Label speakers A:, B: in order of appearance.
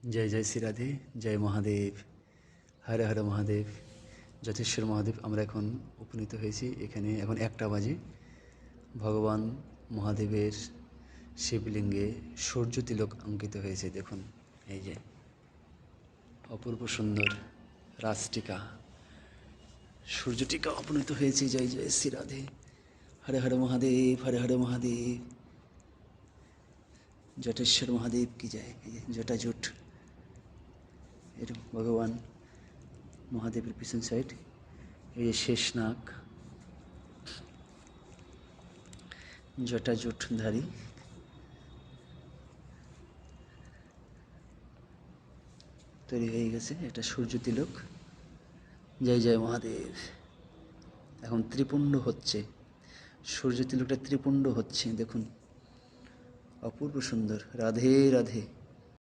A: जय जय श्री राधे जय महादेव हर हर महादेव যথেশ্বর মহাদেব আমরা এখন উপনীত হয়েছি এখানে এখন 1টা বাজে ভগবান মহাদেবের শিবলিঙ্গে সূর্য তিলক অঙ্কিত হয়েছে দেখুন এই যে অপূর্ব সুন্দর রাজটিকা সূর্যটিকা উপনীত হয়েছে জয় জয় শ্রী রাধে হর হর মহাদেব যথেশ্বর মহাদেব কি যায় জটাজুট এর ভগবান মহাদেবের পিছন সাইড এই যে শেষনাগ জটাজুটধারী তৈরি হয়ে গেছে এটা সূর্য তিলক জয় জয় মহাদেব এখন ত্রিপুণ্ড হচ্ছে সূর্য তিলকটা ত্রিপুণ্ড হচ্ছে দেখুন অপূর্ব সুন্দর রাধে রাধে।